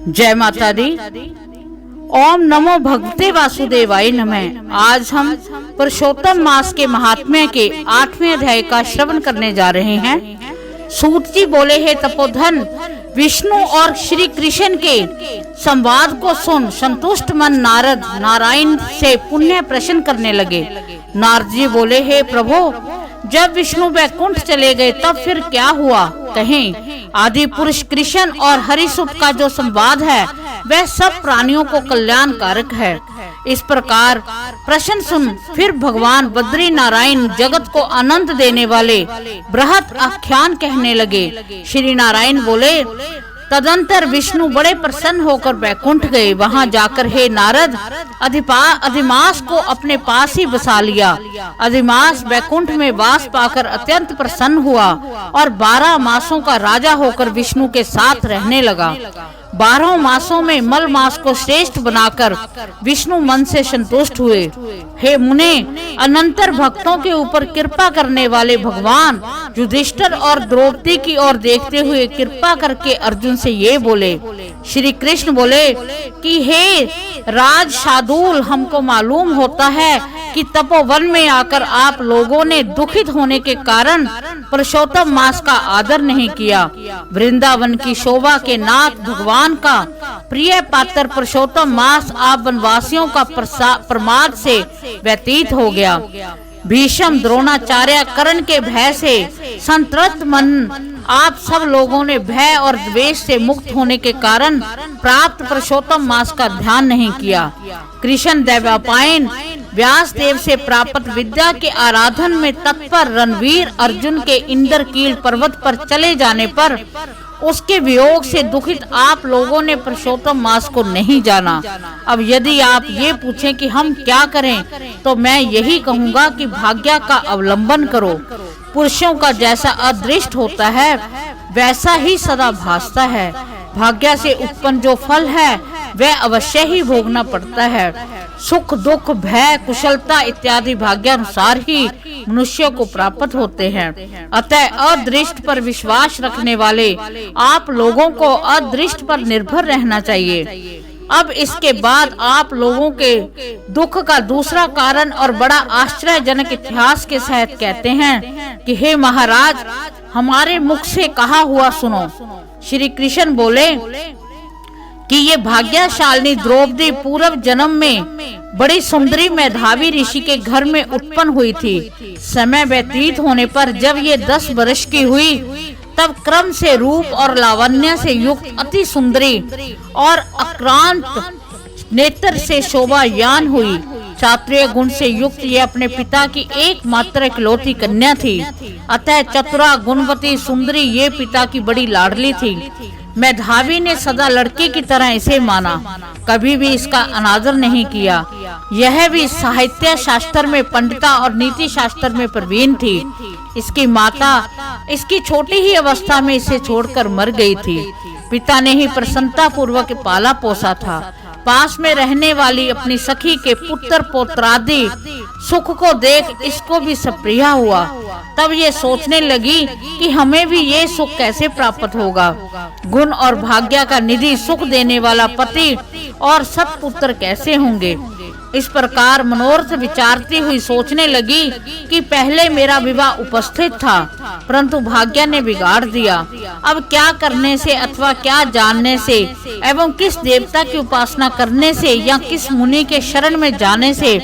जय माता दी। ओम नमो भगवते वासुदेवाय नमः। आज हम पुरुषोत्तम मास के महात्म्य के 8वें अध्याय का श्रवण करने जा रहे हैं। सूत जी बोले, हे तपोधन, विष्णु और श्री कृष्ण के संवाद को सुन संतुष्ट मन नारद नारायण से पुण्य प्रश्न करने लगे। नारद जी बोले, हे प्रभु, जब विष्णु वैकुंठ चले गए तब फिर क्या हुआ? कहें। आदि पुरुष कृष्ण और हरिसुत का जो संवाद है वह सब प्राणियों को कल्याणकारक है। इस प्रकार प्रश्न सुन फिर भगवान बद्री नारायण जगत को आनंद देने वाले बृहत आख्यान कहने लगे। श्री नारायण बोले, तदंतर विष्णु बड़े प्रसन्न होकर वैकुंठ गए। वहां जाकर हे नारद, अधिमास को अपने पास ही बसा लिया। अधिमास वैकुंठ में वास पाकर अत्यंत प्रसन्न हुआ और 12 मासों का राजा होकर विष्णु के साथ रहने लगा। 12 मासों में मल मास को श्रेष्ठ बनाकर विष्णु मन से संतुष्ट हुए। हे मुने, अनंतर भक्तों के ऊपर कृपा करने वाले भगवान युधिष्ठिर और द्रौपदी की ओर देखते हुए कृपा करके अर्जुन से ये बोले। श्री कृष्ण बोले कि हे राज शार्दूल, हमको मालूम होता है कि तपोवन में आकर आप लोगों ने दुखित होने के कारण पुरुषोत्तम मास का आदर नहीं किया। वृंदावन की शोभा के नाथ भगवान का प्रिय पात्र पुरुषोत्तम मास आप वनवासियों का प्रमाद से व्यतीत हो गया। भीष्म, द्रोणाचार्य, कर्ण के भय से संतप्त मन आप सब लोगों ने भय और द्वेष से मुक्त होने के कारण प्राप्त पुरुषोत्तम मास का ध्यान नहीं किया। कृष्ण दैवापायन व्यास देव से प्राप्त विद्या के आराधन में तत्पर रणवीर अर्जुन के इंद्रकील पर्वत पर चले जाने पर उसके वियोग से दुखित आप लोगों ने पुरुषोत्तम मास को नहीं जाना। अब यदि आप ये पूछें कि हम क्या करें, तो मैं यही कहूँगा कि भाग्य का अवलंबन करो। पुरुषों का जैसा अदृष्ट होता है वैसा ही सदा भासता है। भाग्य से उत्पन्न जो फल है वह अवश्य ही भोगना पड़ता है। सुख, दुख, भय, कुशलता इत्यादि भाग्यानुसार ही मनुष्य को प्राप्त होते हैं। अतः अदृष्ट पर विश्वास रखने वाले आप लोगों को अदृष्ट पर निर्भर रहना चाहिए। अब इसके बाद आप लोगों के दुख का दूसरा कारण और बड़ा आश्चर्यजनक इतिहास के सहित कहते हैं कि हे महाराज, हमारे मुख से कहा हुआ सुनो। श्री कृष्ण बोले कि ये भाग्यशालिनी द्रौपदी पूर्व जन्म में बड़ी सुंदरी मेधावी ऋषि के घर में उत्पन्न हुई थी। समय व्यतीत होने पर जब ये 10 वर्ष की हुई तब क्रम से रूप और लावण्य से युक्त अति सुंदरी और आक्रांत नेत्र से शोभायान हुई। क्षत्रिय गुण से युक्त ये अपने पिता की एकमात्र इकलौती कन्या थी। अतः चतुरा गुणवती सुंदरी ये पिता की बड़ी लाडली थी। मेधावी ने सदा लड़के की तरह इसे माना, कभी भी इसका अनादर नहीं किया। यह भी साहित्य शास्त्र में पंडिता और नीति शास्त्र में प्रवीण थी। इसकी माता इसकी छोटी ही अवस्था में इसे छोड़कर मर गई थी। पिता ने ही प्रसन्नता पूर्वक पाला पोसा था। पास में रहने वाली अपनी सखी के पुत्र पौत्रादि सुख को देख इसको भी सप्रिया हुआ। तब ये सोचने लगी कि हमें भी ये सुख कैसे प्राप्त होगा। गुण और भाग्य का निधि सुख देने वाला पति और सत्पुत्र कैसे होंगे। इस प्रकार मनोरथ विचारती हुई सोचने लगी कि पहले मेरा विवाह उपस्थित था, परंतु भाग्य ने बिगाड़ दिया। अब क्या करने से अथवा क्या जानने से एवं किस देवता की उपासना करने से या किस मुनि के शरण में जाने से,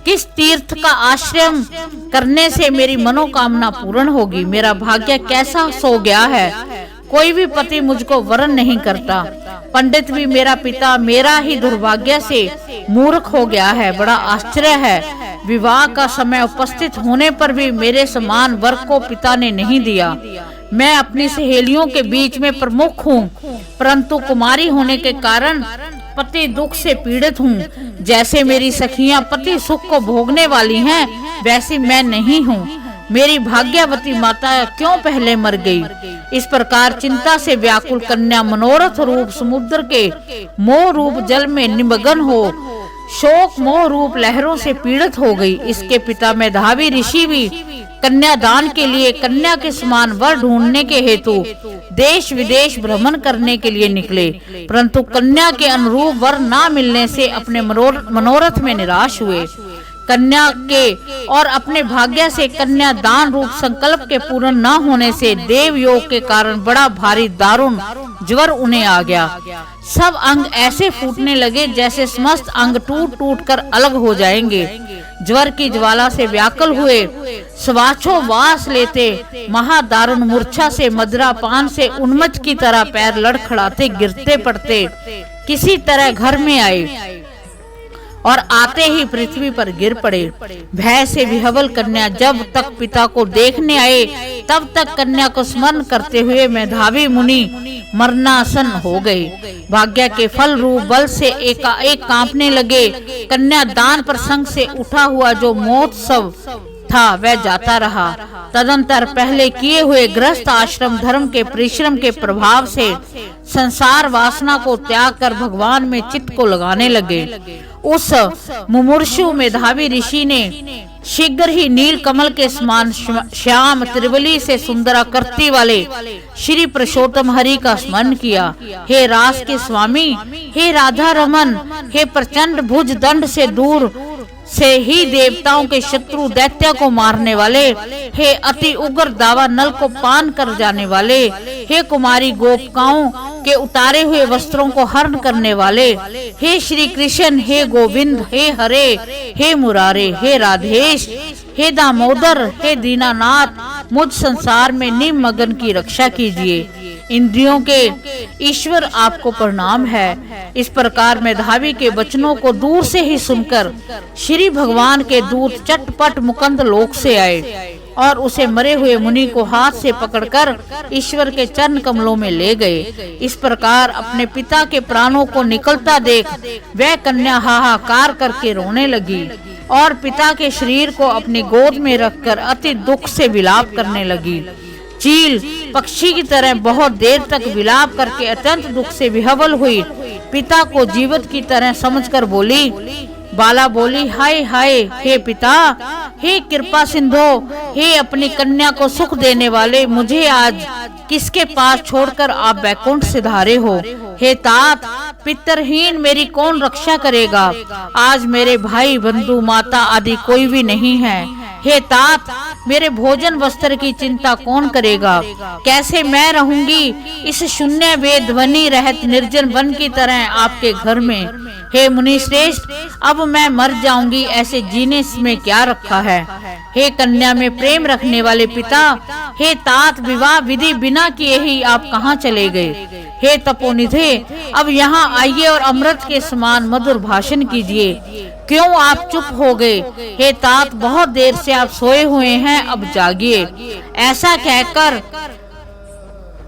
किस तीर्थ का आश्रय करने से मेरी मनोकामना पूर्ण होगी। मेरा भाग्य कैसा सो गया है, कोई भी पति मुझको वरण नहीं करता। पंडित भी मेरा पिता मेरा ही दुर्भाग्य से मूर्ख हो गया है। बड़ा आश्चर्य है, विवाह का समय उपस्थित होने पर भी मेरे समान वर को पिता ने नहीं दिया। मैं अपनी सहेलियों के बीच में प्रमुख हूँ, परंतु कुमारी होने के कारण पति दुख से पीड़ित हूँ। जैसे मेरी सखियाँ पति सुख को भोगने वाली हैं, वैसी मैं नहीं हूँ। मेरी भाग्यवती माता क्यों पहले मर गई। इस प्रकार चिंता से व्याकुल कन्या मनोरथ रूप समुद्र के मोह रूप जल में निमग्न हो शोक मोह रूप लहरों से पीड़ित हो गई। इसके पिता मेधावी ऋषि भी कन्यादान के लिए कन्या के समान वर ढूंढने के हेतु देश विदेश भ्रमण करने के लिए निकले, परंतु कन्या के अनुरूप वर न मिलने से अपने मनोरथ में निराश हुए। कन्या के और अपने भाग्य से कन्यादान रूप संकल्प के पूर्ण न होने से देव योग के कारण बड़ा भारी दारुण ज्वर उन्हें आ गया। सब अंग ऐसे फूटने लगे जैसे समस्त अंग टूट टूट कर अलग हो जाएंगे। ज्वर की ज्वाला से व्याकुल हुए स्वाछो वास लेते महादारुण मूर्छा से मदिरा पान से उन्मत्त की तरह पैर लड़खड़ाते गिरते पड़ते किसी तरह घर में आए और आते ही पृथ्वी पर गिर पड़े। भय से विह्वल कन्या जब तक पिता को देखने आए तब तक कन्या को स्मरण करते हुए मेधावी मुनि मरणासन हो गए। भाग्य के फल रूप बल से एकाएक कांपने लगे। कन्यादान प्रसंग से उठा हुआ जो महोत्सव था वह जाता रहा। तदंतर पहले किए हुए गृहस्थ आश्रम धर्म के परिश्रम के प्रभाव से संसार वासना को त्याग कर भगवान में चित्त को लगाने लगे। उस मुमुर्षु मेधावी ऋषि ने शीघ्र ही नील कमल के समान श्याम त्रिवली से सुंदराकृति वाले श्री पुरुषोत्तम हरि का स्मरण किया। हे रास के स्वामी, हे राधा रमन, हे प्रचंड भुज दंड से दूर से ही देवताओं के शत्रु दैत्य को मारने वाले, हे अति उग्र दावा नल को पान कर जाने वाले, हे कुमारी गोपिकाओं के उतारे हुए वस्त्रों को हरण करने वाले, हे श्री कृष्ण, हे गोविंद, हे हरे, हे मुरारे, हे राधेश, हे दामोदर, हे दीनानाथ, मुझ संसार में निमग्न की रक्षा कीजिए। इंद्रियों के ईश्वर आपको प्रणाम है। इस प्रकार मेधावी के वचनों को दूर से ही सुनकर श्री भगवान के दूत चटपट मुकुंद लोक से आए और उसे मरे हुए मुनि को हाथ से पकड़कर ईश्वर के चरण कमलों में ले गए। इस प्रकार अपने पिता के प्राणों को निकलता देख वह कन्या हाहाकार करके रोने लगी और पिता के शरीर को अपनी गोद में रखकर अति दुख से विलाप करने लगी। चील पक्षी की तरह बहुत देर तक विलाप करके अत्यंत दुख से विह्वल हुई पिता को जीवित की तरह समझकर बोली। बाला बोली, हाय हाय, हे पिता, हे कृपा सिंधु, हे अपनी कन्या को सुख देने वाले, मुझे आज किसके पास छोड़कर आप वैकुंठ सिधारे हो। हे तात, पितरहीन मेरी कौन रक्षा करेगा। आज मेरे भाई बंधु माता आदि कोई भी नहीं है। हे तात, मेरे भोजन वस्त्र की चिंता कौन करेगा। कैसे मैं रहूंगी इस शून्य वेदध्वनि रहत निर्जन वन की तरह आपके घर में। हे मुनि श्रेष्ठ, अब मैं मर जाऊंगी, ऐसे जीने में क्या रखा है। हे कन्या में प्रेम रखने वाले पिता, हे तात, विवाह विधि बिना किए ही आप कहाँ चले गए। हे तपोनिधे, अब यहाँ आइए और अमृत के समान मधुर भाषण कीजिए। क्यों आप चुप हो गए। हे तात, बहुत देर से आप सोए हुए हैं, अब जागिए। ऐसा कहकर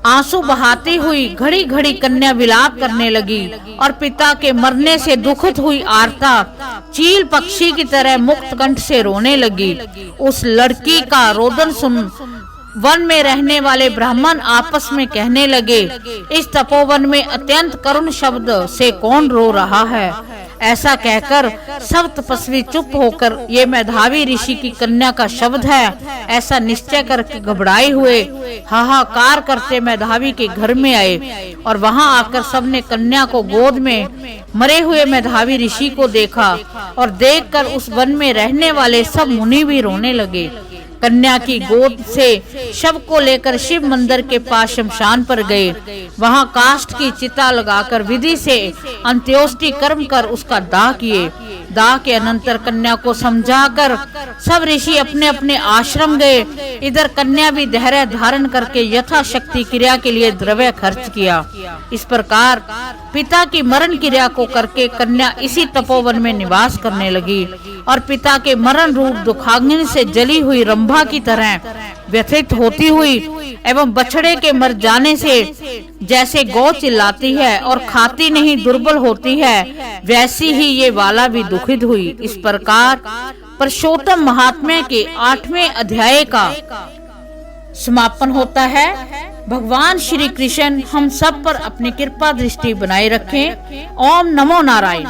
आंसू बहाती हुई घड़ी घड़ी कन्या विलाप करने लगी और पिता के मरने से दुखित हुई आर्ता चील पक्षी की तरह मुक्त कंठ से रोने लगी। उस लड़की का रोदन सुन वन में रहने वाले ब्राह्मण आपस में कहने लगे, इस तपोवन में अत्यंत करुण शब्द से कौन रो रहा है। ऐसा कहकर सब तपस्वी चुप होकर ये मेधावी ऋषि की कन्या का शब्द है ऐसा निश्चय करके घबराए हुए हाहाकार करते मेधावी के घर में आए और वहां आकर सबने कन्या को गोद में मरे हुए मेधावी ऋषि को देखा और देखकर उस वन में रहने वाले सब मुनि भी रोने लगे। कन्या की गोद से शव को लेकर शिव मंदिर के पास शमशान पर गए। वहां काष्ठ की चिता लगाकर विधि से अंत्योष्टि कर्म कर उसका दाह किए। दाह के अनंतर कन्या को समझाकर सब ऋषि अपने अपने आश्रम गए। इधर कन्या भी धैर्य धारण करके यथाशक्ति क्रिया के लिए द्रव्य खर्च किया। इस प्रकार पिता की मरण क्रिया को करके कन्या इसी तपोवन में निवास करने लगी और पिता के मरण रूप दुखाग्नि से जली हुई रंभा की तरह व्यथित होती हुई एवं बछड़े के मर जाने से जैसे गौ चिल्लाती है और खाती नहीं दुर्बल होती है, वैसी ही ये बाला भी दुखित हुई। इस प्रकार पुरुषोत्तम महात्म्य के 8वें अध्याय का समापन होता है। भगवान श्री कृष्ण हम सब पर अपनी कृपा दृष्टि बनाए रखें। ओम नमो नारायण।